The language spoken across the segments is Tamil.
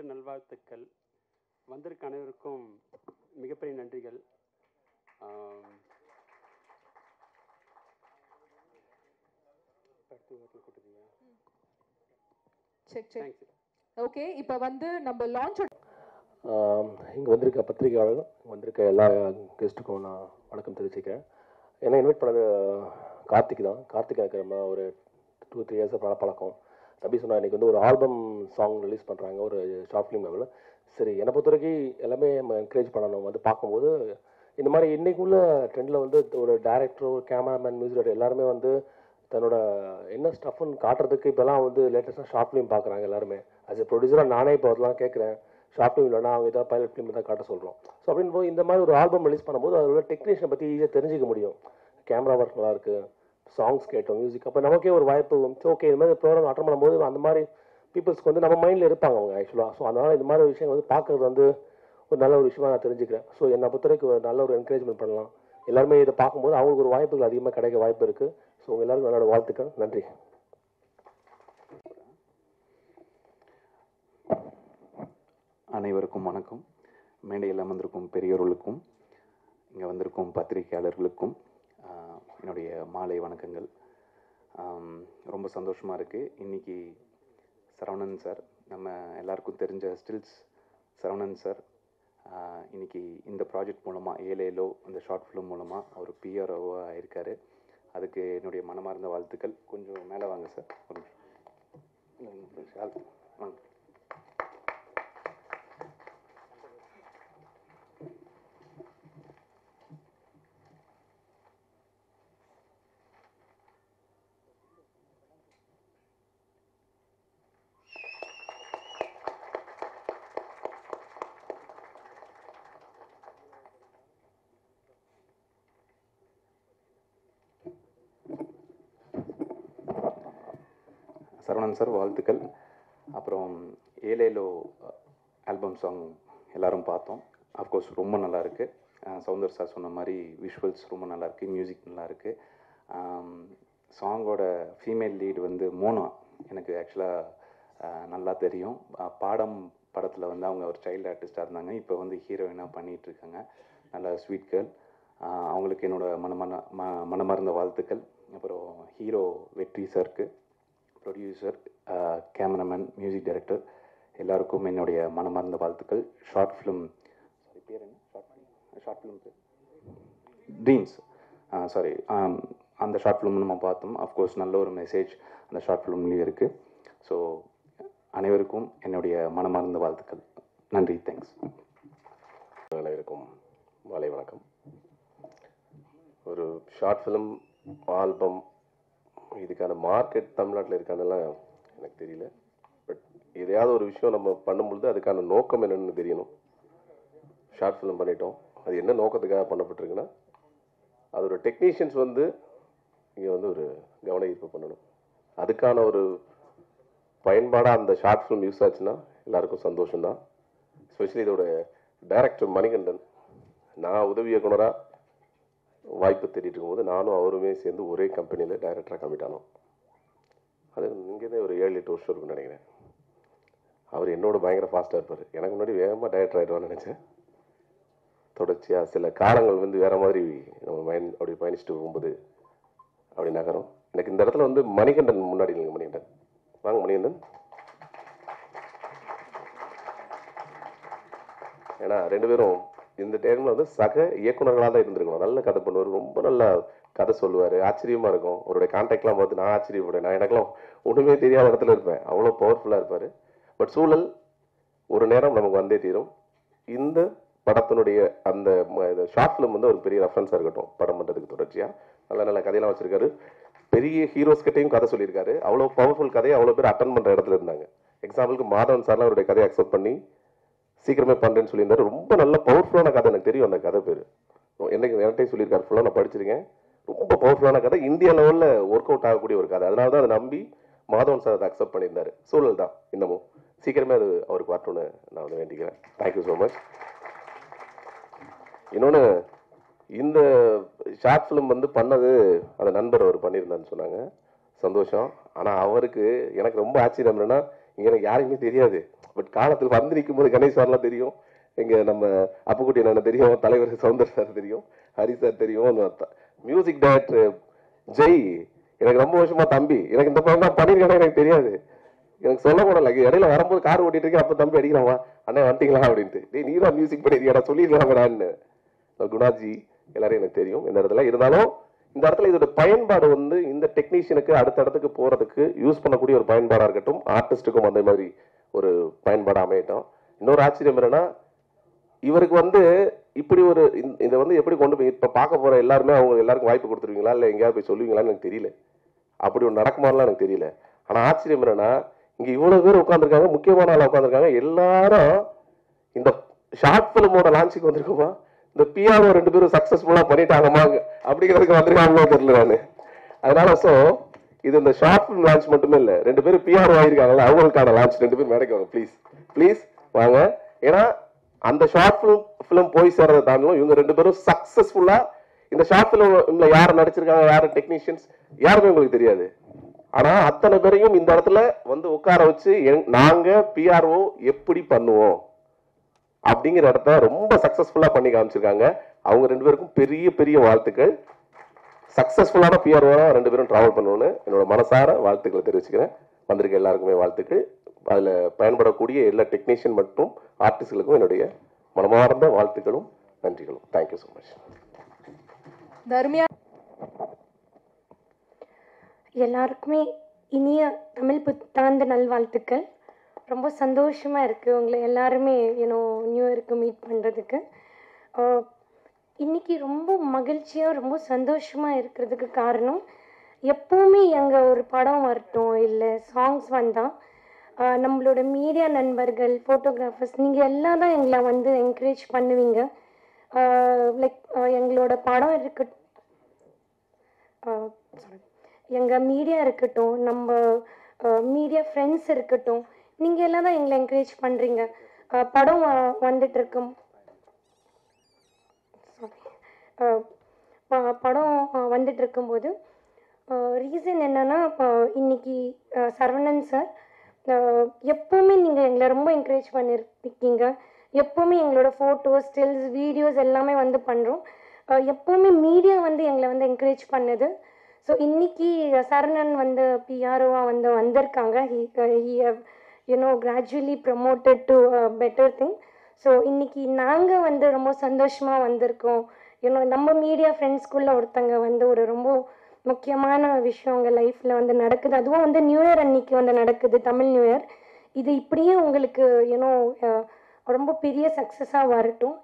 நல்வாழ்த்துக்கள். வந்திருக்க அனைவருக்கும் மிகப்பெரிய நன்றிகள். ஓகே, இப்போ வந்து நம்ம லான்ச் இங்கே வந்திருக்க பத்திரிகையாளர், வந்திருக்க எல்லா கெஸ்ட்டுக்கும் நான் வணக்கம் தெரிவிச்சுக்கிறேன். ஏன்னா இன்வைட் பண்ணது கார்த்திக் தான். கார்த்திக் எனக்கு நம்ம ஒரு 2-3 இயர்ஸாக பழக்கம். தம்பி சொன்னால் இன்றைக்கி வந்து ஒரு ஆல்பம் சாங் ரிலீஸ் பண்ணுறாங்க, ஒரு ஷார்ட் ஃபிலிம் லெவலில். சரி, என்னை பொறுத்த வரைக்கும் எல்லாமே நம்ம என்கரேஜ் பண்ணணும். வந்து பார்க்கும்போது இந்த மாதிரி இன்றைக்குள்ள ட்ரெண்டில் வந்து ஒரு டேரக்டர், கேமராமேன், மியூசிக் டைரக்டர் எல்லாருமே வந்து தன்னோட என்ன ஸ்டஃப்னு காட்டுறதுக்கு இப்போலாம் வந்து லேட்டஸ்ட்டாக ஷார்ட் ஃபிலிம் பார்க்குறாங்க எல்லாருமே. ஆஸ் எ ப்ரொடியூசராக நானே இப்போ அதெல்லாம் கேட்குறேன். ஷார்ட் ஃபிலிம் இல்லைனா அவங்க ஏதாவது பைலட் ஃபிலிம் தான் காட்ட சொல்கிறோம். ஸோ அப்படின்னு போது இந்த மாதிரி ஒரு ஆல்பம் ரிலீஸ் பண்ணும்போது அதோட டெக்னீஷியனை பற்றி ஈஸியாக தெரிஞ்சிக்க முடியும். கேமரா ஒர்க் நல்லா இருக்குது, சாங்ஸ் கேட்டோம், மியூசிக். அப்போ நமக்கே ஒரு வாய்ப்பு, ஓகே இந்த மாதிரி ப்ரோக்ராம் அட்டன் பண்ணும்போது அந்த மாதிரி பீப்புள்ஸ்க்கு வந்து நம்ம மைண்டில் இருப்பாங்க அவங்க ஆக்சுவலாக. ஸோ அதனால் இந்த மாதிரி விஷயம் வந்து பார்க்குறது வந்து ஒரு நல்ல ஒரு விஷயமாக நான் தெரிஞ்சுக்கிறேன். ஸோ என்னை பொறுத்தவரைக்கும் ஒரு நல்ல ஒரு என்கரேஜ்மெண்ட் பண்ணலாம். எல்லாருமே இதை பார்க்கும்போது அவங்களுக்கு ஒரு வாய்ப்புகள் அதிகமாக கிடைக்க வாய்ப்பு இருக்குது. ஸோ எல்லாருக்கும் என்னோட வாழ்த்துக்கள். நன்றி. அனைவருக்கும் வணக்கம். மேடையில் அமர்ந்திருக்கும் பெரியோர்களுக்கும் இங்கே வந்திருக்கும் பத்திரிகையாளர்களுக்கும் என்னுடைய மாலை வணக்கங்கள். ரொம்ப சந்தோஷமாக இருக்குது. இன்றைக்கி சரவணன் சார், நம்ம எல்லாருக்கும் தெரிஞ்ச ஸ்டில்ஸ் சரவணன் சார், இன்றைக்கி இந்த ப்ராஜெக்ட் மூலமாக ஏலேலோ அந்த ஷார்ட் ஃபிலிம் மூலமாக அவர் பிஆர்ஓவாக ஆயிருக்காரு. அதுக்கு என்னுடைய மனமார்ந்த வாழ்த்துக்கள். கொஞ்சம் மேலே வாங்க சார், ஒரு வாங்க. சரவணன் சார் வாழ்த்துக்கள். அப்புறம் ஏலேலோ ஆல்பம் சாங் எல்லோரும் பார்த்தோம். அஃப்கோர்ஸ் ரொம்ப நல்லாயிருக்கு. சௌந்தர் சார் சொன்ன மாதிரி விஷுவல்ஸ் ரொம்ப நல்லாயிருக்கு, மியூசிக் நல்லாயிருக்கு. சாங்கோட ஃபீமேல் லீடு வந்து மோனா எனக்கு ஆக்சுவலாக நல்லா தெரியும். பாடம் படத்தில் வந்து அவங்க ஒரு சைல்டு ஆர்டிஸ்டாக இருந்தாங்க, இப்போ வந்து ஹீரோயினாக பண்ணிகிட்ருக்காங்க. நல்ல ஸ்வீட் கேர்ள். அவங்களுக்கு என்னோட மனமார்ந்த வாழ்த்துக்கள். அப்புறம் ஹீரோ வெற்றி சாருக்கு, ப்ரொடியூசர், கேமராமேன், மியூசிக் டைரக்டர் எல்லாருக்கும் என்னுடைய மனமார்ந்த வாழ்த்துக்கள். ஷார்ட் ஃபிலிம் பேர் என்ன? ஷார்ட் ஃபிலிம் பேர் ட்ரீம்ஸ். அந்த ஷார்ட் ஃபிலிம் நம்ம பார்த்தோம். அஃப்கோர்ஸ் நல்ல ஒரு மெசேஜ் அந்த ஷார்ட் ஃபிலிம்லேயும் இருக்குது. ஸோ அனைவருக்கும் என்னுடைய மனமார்ந்த வாழ்த்துக்கள். நன்றி, தேங்க்ஸ். அனைவருக்கும் மாலை வணக்கம். ஒரு ஷார்ட் ஃபிலிம் ஆல்பம் இதுக்கான மார்க்கெட் தமிழ்நாட்டில் இருக்கானெல்லாம் எனக்கு தெரியல. பட் எதையாவது ஒரு விஷயம் நம்ம பண்ணும்பொழுது அதுக்கான நோக்கம் என்னென்னு தெரியணும். ஷார்ட் ஃபிலிம் பண்ணிட்டோம், அது என்ன நோக்கத்துக்காக பண்ணப்பட்டிருக்குன்னா அதோட டெக்னீஷியன்ஸ் வந்து இங்கே வந்து ஒரு கவன ஈர்ப்பு பண்ணணும். அதுக்கான ஒரு பயன்பாடாக அந்த ஷார்ட் ஃபிலிம் யூஸ் ஆச்சுன்னா எல்லாருக்கும் சந்தோஷம்தான். எஸ்பெஷலி இதோட டைரக்டர் மணிகண்டன், நான் உதவி இயக்குனராக வாய்ப்பு தேடிட்டு இருக்கும்போது நானும் அவருமே சேர்ந்து ஒரே கம்பெனியில் டைரக்டராக கமிட் ஆனோம். அது இங்கேதான் ஒரு 7-8 வருஷம் இருக்குன்னு நினைக்கிறேன். அவர் என்னோட பயங்கர ஃபாஸ்ட்டாக இருப்பார். எனக்கு முன்னாடி வேகமாக டைரக்டர் ஆகிடுவான்னு நினச்சேன். தொடர்ச்சியாக சில காலங்கள் வந்து வேறு மாதிரி நம்ம மைண்ட் அப்படி பயணிச்சுட்டு போகும்போது அப்படி நகரும். எனக்கு இந்த இடத்துல வந்து மணிகண்டன் முன்னாடி இல்லைங்க, மணிகண்டன் வாங்க. மணிகண்டன் ஏன்னா 2 பேரும் இந்த டைமில் வந்து சக இயக்குநர்களாக தான் இருந்திருக்கணும். நல்ல கதை பண்ணுவார், ரொம்ப நல்லா கதை சொல்லுவார், ஆச்சரியமாக இருக்கும். அவருடைய கான்டாக்ட்லாம் பார்த்து நான் ஆச்சரியப்படுவேன். நான் எனக்குலாம் ஒன்றுமே தெரியாத இடத்துல இருப்பேன், அவ்வளோ பவர்ஃபுல்லாக இருப்பார். பட் சூழல் ஒரு நேரம் நமக்கு வந்தே தீரும். இந்த படத்தினுடைய அந்த ஷார்ட் ஃபிலிம் வந்து ஒரு பெரிய ரெஃபரன்ஸாக இருக்கட்டும் படம் பண்ணுறதுக்கு. தொடர்ச்சியாக நல்ல நல்ல கதையெல்லாம் வச்சுருக்காரு. பெரிய ஹீரோஸ் கிட்டையும் கதை சொல்லியிருக்காரு. அவ்வளோ பவர்ஃபுல் கதையை அவ்வளோ பேர் அட்டன் பண்ணுற இடத்துல இருந்தாங்க. எக்ஸாம்பிளுக்கு மாதவன் சார்லாம் அவருடைய கதையை அக்செப்ட் பண்ணி சீக்கிரமே பண்ணுறேன்னு சொல்லியிருந்தாரு. ரொம்ப நல்ல பவர்ஃபுல்லான கதை, எனக்கு தெரியும் அந்த கதை பேர். என்கிட்டையும் சொல்லியிருக்காரு, ஃபுல்லாக நான் படிச்சிருக்கேன். ரொம்ப பவர்ஃபுல்லான கதை, இந்தியா லெவலில் ஒர்க் அவுட் ஆகக்கூடிய ஒரு கதை. அதனால தான் அதை நம்பி மாதவன் சார் அதை அக்செப்ட் பண்ணியிருந்தாரு. சூழல் தான் இன்னமும் சீக்கிரமே அது அவருக்கு வரட்டும்னு நான் வந்து வேண்டிக்கிறேன். Thank you so much. இன்னொன்று, இந்த ஷார்ட் ஃபிலிம் வந்து பண்ணது அந்த நண்பர் அவர் பண்ணியிருந்தான்னு சொன்னாங்க, சந்தோஷம். ஆனால் அவருக்கு எனக்கு ரொம்ப ஆச்சரியம் என்னன்னா, இங்கே எனக்கு யாருக்குமே தெரியாது. பட் காலத்தில் வந்து நிற்கும் போது கணேஷ் சார்லாம் தெரியும், எங்க நம்ம அப்புக்குட்டி என்ன தெரியும், தலைவர் சௌந்தர் சார் தெரியும், ஹரி சார் தெரியும், மியூசிக் டைரக்டர் ஜெய் எனக்கு ரொம்ப வருஷமா தம்பி. எனக்கு இந்த படம் தான் பண்ணியிருக்கானே எனக்கு தெரியாது, எனக்கு சொல்ல போனல. இடையில வரும்போது கார் ஓட்டிட்டு இருக்கேன், அப்போ தம்பி அடிக்கிறாமா அண்ணே வந்துட்டீங்களா அப்படின்ட்டு. டேய் நீ தான் மியூசிக் பண்ணியிருக்கியா சொல்லிடலாமடான்னு. குணாஜி எல்லாரும் எனக்கு தெரியும் இந்த இடத்துல. இருந்தாலும் இந்த இடத்துல இதோட பயன்பாடு வந்து இந்த டெக்னீஷியனுக்கு அடுத்த இடத்துக்கு போறதுக்கு யூஸ் பண்ணக்கூடிய ஒரு பயன்பாடா இருக்கட்டும், ஆர்டிஸ்டுக்கும் அந்த மாதிரி ஒரு பயன்பாடு அமையட்டும். இன்னொரு ஆச்சரியம் என்னன்னா, இவருக்கு வந்து இப்படி ஒரு இதை வந்து எப்படி கொண்டு போய் இப்ப பார்க்க போற எல்லாருமே அவங்க எல்லாருக்கும் வாய்ப்பு கொடுத்துருவீங்களா இல்ல எங்கேயாவது போய் சொல்லுவீங்களான்னு எனக்கு தெரியல. அப்படி ஒரு நடக்குமாலாம் எனக்கு தெரியல. ஆனா ஆச்சரியம் என்னன்னா, இங்க இவ்வளவு பேர் உட்காந்துருக்காங்க, முக்கியமான ஆளா உட்காந்துருக்காங்க. எல்லாரும் இந்த ஷார்ட் பிலிமோட லான்ச்சுக்கு வந்திருக்கோமா, இந்த பிஆர்ஓ 2 பேரும் சக்சஸ்ஃபுல்லா பண்ணிட்டாங்கம்மா அப்படிங்கிறதுக்கு வந்திருக்காங்களோ தெரியல நானு. அதனால சோ இது இந்த ஷார்ட் பிலிம் லான்ச் மட்டுமே இல்ல, 2 பேரும் பிஆர்ஓ ஆயிருக்காங்கல்ல, அவங்களுக்கான லான்ச். 2 பேரும் மேடைக்கு வாங்க ப்ளீஸ், ப்ளீஸ் வாங்க. ஏன்னா அந்த ஷார்ட் பிலிம் போய் சேர்றதை தாண்டியும் இவங்க 2 பேரும் சக்சஸ்ஃபுல்லா இந்த ஷார்ட் பிலிம்ல யார் நடிச்சிருக்காங்க, யாரு டெக்னீஷியன்ஸ் யாருமே உங்களுக்கு தெரியாது. ஆனா அத்தனை பேரையும் இந்த இடத்துல வந்து உட்கார வச்சு நாங்க பிஆர்ஓ எப்படி பண்ணுவோம் அப்படிங்கிற இடத்த ரொம்ப சக்சஸ்ஃபுல்லா பண்ணி காமிச்சிருக்காங்க. அவங்க 2 பேருக்கும் பெரிய பெரிய வாழ்த்துக்கள். சக்சஸ்ஃபுல்லான பிஆர்ஓ 2 பேரும் டிராவல் பண்ணணும்னு என்னோட மனசார வாழ்த்துக்களை தெரிவிச்சுக்கிறேன். வந்திருக்க எல்லாருக்குமே வாழ்த்துக்கள். அதுல பயன்படக்கூடிய எல்லா டெக்னீஷியன் மற்றும் ஆர்டிஸ்டுகளுக்கும் என்னுடைய மனமார்ந்த வாழ்த்துக்களும் நன்றிகளும். Thank you so much. தர்மியா எல்லாருக்குமே இனிய தமிழ் புத்தாண்டு நல்வாழ்த்துக்கள். ரொம்ப சந்தோஷமாக இருக்குது உங்களை எல்லாருமே நியூ இயருக்கு மீட் பண்ணுறதுக்கு. இன்றைக்கி ரொம்ப மகிழ்ச்சியாக ரொம்ப சந்தோஷமாக இருக்கிறதுக்கு காரணம், எப்போவுமே எங்கள் ஒரு படம் வரட்டும் இல்லை சாங்ஸ் வந்தால் நம்மளோட மீடியா நண்பர்கள், ஃபோட்டோகிராஃபர்ஸ், நீங்கள் எல்லாம் தான் எங்களை வந்து என்கரேஜ் பண்ணுவீங்க. லைக் எங்களோட படம் இருக்கட்டும், எங்கள் மீடியா இருக்கட்டும், நம்ம மீடியா ஃப்ரெண்ட்ஸ் இருக்கட்டும், நீங்கள் எல்லாம் தான் எங்களை என்கரேஜ் பண்ணுறீங்க. படம் வந்துட்டுருக்கும் படம் வந்துட்டு இருக்கும்போது ரீசன் என்னன்னா, இன்னைக்கு சரவணன் சார் எப்போவுமே நீங்கள் எங்களை ரொம்ப என்கரேஜ் பண்ணியிருக்கீங்க. எப்போவுமே எங்களோட ஃபோட்டோஸ், ஸ்டில்ஸ், வீடியோஸ் எல்லாமே வந்து பண்ணுறோம். எப்போவுமே மீடியா வந்து எங்களை வந்து என்கரேஜ் பண்ணுது. ஸோ இன்னைக்கு சரவணன் வந்து பிஆர்ஓவாக வந்து வந்திருக்காங்க. Gradually promoted to better thing. So இன்னைக்கு நாங்கள் வந்து ரொம்ப சந்தோஷமாக வந்திருக்கோம். நம்ம மீடியா ஃப்ரெண்ட்ஸ்குள்ளே ஒருத்தங்க வந்து ஒரு ரொம்ப முக்கியமான விஷயம் உங்கள் லைஃப்பில் வந்து நடக்குது. அதுவும் வந்து நியூ இயர் அன்னைக்கு வந்து நடக்குது, தமிழ் நியூ இயர். இது இப்படியே உங்களுக்கு ரொம்ப பெரிய சக்ஸஸாக வரட்டும்.